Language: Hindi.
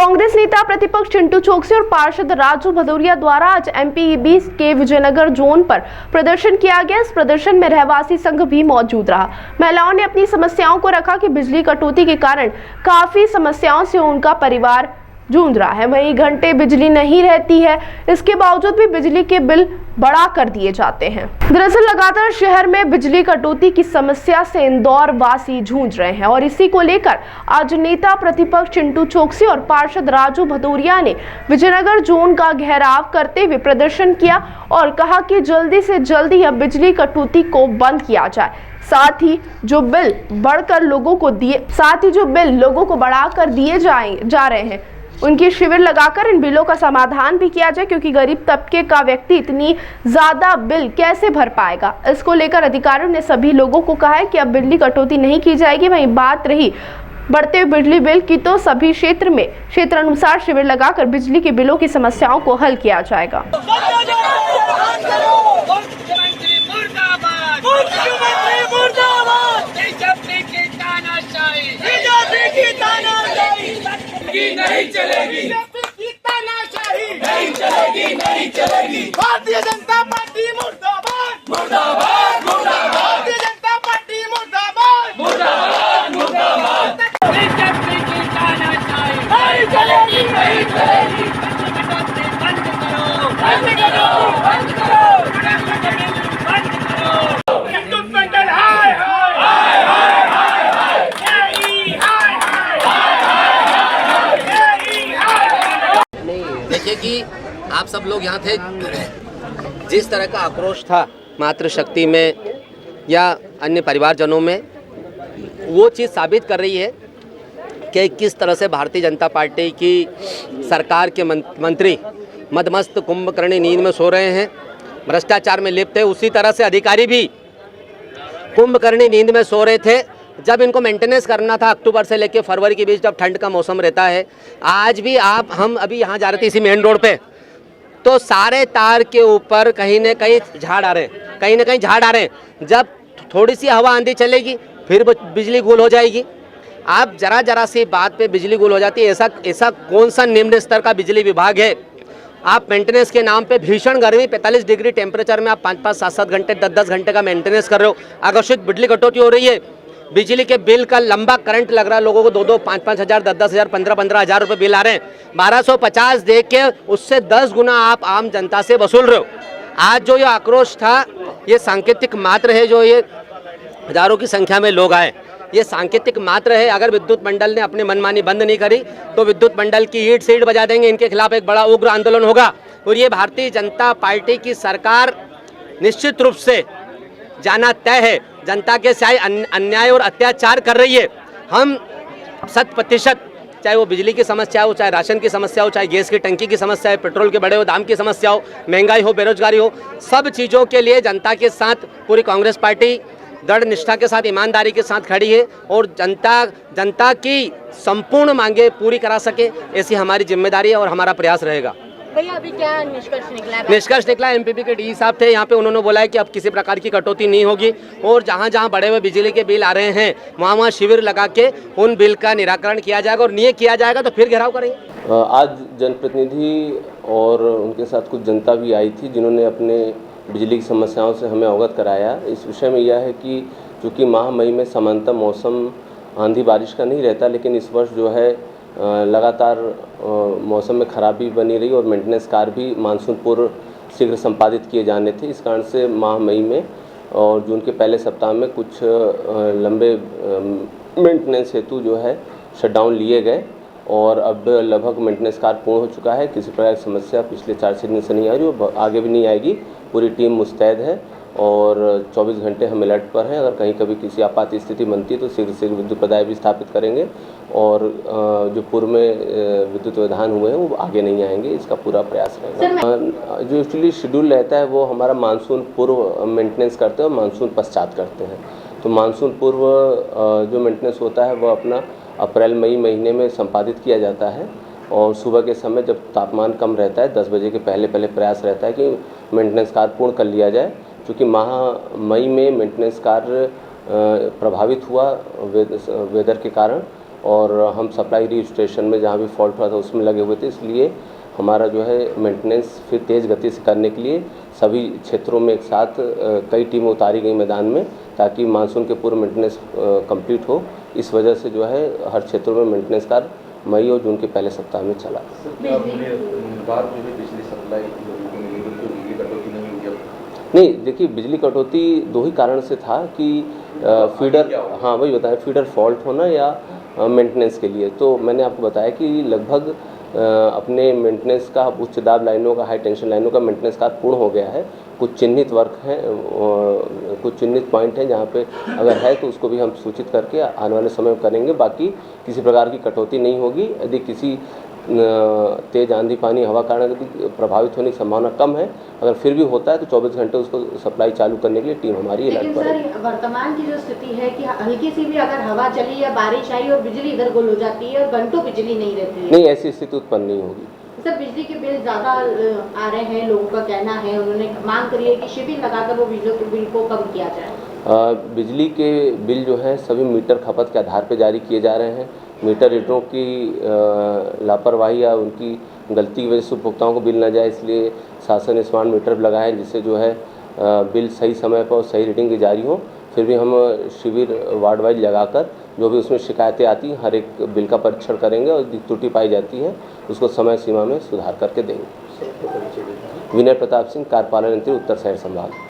कांग्रेस नेता प्रतिपक्ष चिंटू चोकसी और पार्षद राजू भदौरिया द्वारा आज एमपीईबी के विजयनगर जोन पर प्रदर्शन किया गया। इस प्रदर्शन में रहवासी संघ भी मौजूद रहा। महिलाओं ने अपनी समस्याओं को रखा कि बिजली कटौती के कारण काफी समस्याओं से उनका परिवार जूझ रहा है। वहीं घंटे बिजली नहीं रहती है, इसके बावजूद भी बिजली के बिल बढ़ा कर दिए जाते हैं। दरअसल लगातार शहर में बिजली कटौती की समस्या से इंदौर वासी जूझ रहे हैं और इसी को लेकर आज नेता प्रतिपक्ष चिंटू चोकसी और पार्षद राजू भदौरिया ने विजयनगर जोन का घेराव करते हुए प्रदर्शन किया और कहा कि जल्दी से जल्दी यह बिजली कटौती को बंद किया जाए। साथ ही जो बिल लोगों को बढ़ाकर दिए जा रहे हैं, उनकी शिविर लगाकर इन बिलों का समाधान भी किया जाए, क्योंकि गरीब तबके का व्यक्ति इतनी ज्यादा बिल कैसे भर पाएगा। इसको लेकर अधिकारियों ने सभी लोगों को कहा है कि अब बिजली कटौती नहीं की जाएगी। वहीं बात रही बढ़ते हुए बिजली बिल की, तो सभी क्षेत्र अनुसार शिविर लगाकर बिजली के बिलों की समस्याओं को हल किया जाएगा। नहीं चलेगी, नहीं चलेगी, नहीं चलेगी। भारतीय जनता पार्टी मुर्दाबाद, मुर्दाबाद, मुर्दाबाद। भारतीय जनता पार्टी मुर्दाबाद, मुर्दाबाद, मुर्दाबाद। नहीं चलेगी, नहीं चलेगी, नहीं चलेगी। बंद करो, बंद करो, बंद करो, बंद करो। विद्युत मंडल हाय हाय हाय हाय हाय हाय देखिए कि आप सब लोग यहाँ थे, जिस तरह का आक्रोश था मातृशक्ति में या अन्य परिवारजनों में, वो चीज़ साबित कर रही है कि किस तरह से भारतीय जनता पार्टी की सरकार के मंत्री मदमस्त कुंभकर्णी नींद में सो रहे हैं, भ्रष्टाचार में लिप्त है। उसी तरह से अधिकारी भी कुंभकर्णी नींद में सो रहे थे जब इनको मेंटेनेंस करना था अक्टूबर से लेकर फरवरी के बीच, जब ठंड का मौसम रहता है। आज भी हम अभी यहाँ जा रहे थे इसी मेन रोड पे, तो सारे तार के ऊपर कहीं न कहीं झाड़ आ रहे हैं, कहीं ना कहीं झाड़ आ रहे हैं। जब थोड़ी सी हवा आंधी चलेगी फिर बिजली गुल हो जाएगी। आप जरा सी बात पे बिजली गुल हो जाती है। ऐसा कौन सा निम्न स्तर का बिजली विभाग है? आप मेंटेनेंस के नाम पे भीषण गर्मी 45 डिग्री टेम्परेचर में आप 5-5, 7-7 घंटे, 10-10 घंटे का मेंटेनेंस कर रहे हो। आकर्षित बिजली कटौती हो रही है। बिजली के बिल का लंबा करंट लग रहा है लोगों को, 2-2, 5-5 हज़ार, 10-10 हज़ार, 15-15 हज़ार रुपये बिल आ रहे हैं। 1250 दे के उससे 10 गुना आप आम जनता से वसूल रहे हो। आज जो ये आक्रोश था, ये सांकेतिक मात्र है। जो ये हजारों की संख्या में लोग आए, ये सांकेतिक मात्र है। अगर विद्युत मंडल ने अपनी मनमानी बंद नहीं करी तो विद्युत मंडल की ईंट सीट बजा देंगे। इनके खिलाफ एक बड़ा उग्र आंदोलन होगा और ये भारतीय जनता पार्टी की सरकार निश्चित रूप से जाना तय है। जनता के साथ अन्याय और अत्याचार कर रही है। हम 100%, चाहे वो बिजली की समस्या हो, चाहे राशन की समस्या हो, चाहे गैस की टंकी की समस्या है, पेट्रोल के बढ़े हुए दाम की समस्या हो, महंगाई हो, बेरोजगारी हो, सब चीज़ों के लिए जनता के साथ पूरी कांग्रेस पार्टी दृढ़ निष्ठा के साथ, ईमानदारी के साथ खड़ी है और जनता की संपूर्ण मांगे पूरी करा सके, ऐसी हमारी जिम्मेदारी है और हमारा प्रयास रहेगा। भैया अभी क्या निष्कर्ष निकला? निष्कर्ष निकला, एमपीपी के डी साहब थे यहाँ पे, उन्होंने बोला है कि अब किसी प्रकार की कटौती नहीं होगी और जहाँ जहाँ बड़े हुए बिजली के बिल आ रहे हैं वहाँ शिविर लगा के उन बिल का निराकरण किया जाएगा और नहीं किया जाएगा तो फिर घेराव करेंगे। आज जनप्रतिनिधि और उनके साथ कुछ जनता भी आई थी, जिन्होंने अपने बिजली की समस्याओं से हमें अवगत कराया। इस विषय में यह है कि चूँकि माह मई में सामान्यतः मौसम आंधी बारिश का नहीं रहता, लेकिन इस वर्ष जो है लगातार मौसम में खराबी बनी रही और मेंटेनेंस कार्य भी मानसून पूर्व शीघ्र संपादित किए जाने थे। इस कारण से माह मई में और जून के पहले सप्ताह में कुछ लंबे मेंटेनेंस हेतु जो है शटडाउन लिए गए और अब लगभग मेंटेनेंस कार्य पूर्ण हो चुका है। किसी प्रकार की समस्या पिछले 4 दिन से नहीं आ रही और आगे भी नहीं आएगी। पूरी टीम मुस्तैद है और 24 घंटे हम अलर्ट पर हैं। अगर कहीं कभी किसी आपात स्थिति बनती है तो शीघ्र से विद्युत प्रदाय भी स्थापित करेंगे और जो पूर्व में विद्युत व्यवधान हुए हैं वो आगे नहीं आएंगे, इसका पूरा प्रयास रहेगा। जो एक्चुअली शेड्यूल रहता है वो हमारा मानसून पूर्व मेंटेनेंस करते हैं और मानसून पश्चात करते हैं। तो मानसून पूर्व जो मेंटेनेंस होता है वह अपना अप्रैल मई महीने में संपादित किया जाता है और सुबह के समय जब तापमान कम रहता है 10 बजे के पहले प्रयास रहता है कि मेंटेनेंस कार्य पूर्ण कर लिया जाए। क्योंकि मई में मेंटेनेंस कार्य प्रभावित हुआ वेदर के कारण और हम सप्लाई रजिस्ट्रेशन में जहाँ भी फॉल्ट हुआ था उसमें लगे हुए थे, इसलिए हमारा जो है मेंटेनेंस फिर तेज़ गति से करने के लिए सभी क्षेत्रों में एक साथ कई टीमें उतारी गई मैदान में, ताकि मानसून के पूर्व मेंटेनेंस कंप्लीट हो। इस वजह से जो है हर क्षेत्रों में मेंटेनेंस कार्य मई और जून के पहले सप्ताह में चला। नहीं, देखिए बिजली कटौती दो ही कारण से था कि फीडर, हाँ वही बताया, फीडर फॉल्ट होना या मेंटेनेंस के लिए। तो मैंने आपको बताया कि लगभग अपने मेंटेनेंस का, उच्च दाब लाइनों का, हाई टेंशन लाइनों का मेंटेनेंस कार्य पूर्ण हो गया है। कुछ चिन्हित वर्क हैं, कुछ चिन्हित पॉइंट हैं जहाँ पे अगर है तो उसको भी हम सूचित करके आने वाले समय में करेंगे। बाकी किसी प्रकार की कटौती नहीं होगी। यदि किसी तेज़ आंधी पानी हवा कारण यदि प्रभावित होने की संभावना कम है, अगर फिर भी होता है तो 24 घंटे उसको सप्लाई चालू करने के लिए टीम हमारी अलर्ट पर है। लेकिन सर, वर्तमान की जो स्थिति है कि हल्की सी भी अगर हवा चली या बारिश आई और बिजली इधर गुल हो जाती है और घंटों बिजली नहीं रहती है। नहीं, ऐसी स्थिति उत्पन्न नहीं होगी। सर, बिजली के बिल ज़्यादा आ रहे हैं, लोगों का कहना है, उन्होंने मांग करी है कि शिविर लगाकर वो बिजली के बिल को कम किया जाए। बिजली के बिल जो है सभी मीटर खपत के आधार पर जारी किए जा रहे हैं। मीटर रीडरों की लापरवाही या उनकी गलती की वजह से उपभोक्ताओं को बिल न जाए, इसलिए शासन स्मार्ट मीटर लगाए जिससे जो है बिल सही समय पर और सही रीडिंग की जारी हो। फिर भी हम शिविर वार्ड वाइज लगाकर जो भी उसमें शिकायतें आती हैं हर एक बिल का परीक्षण करेंगे और यदि त्रुटि पाई जाती है उसको समय सीमा में सुधार करके देंगे। विनय प्रताप सिंह, कार्यपालन यंत्री, उत्तर शहर संभाग।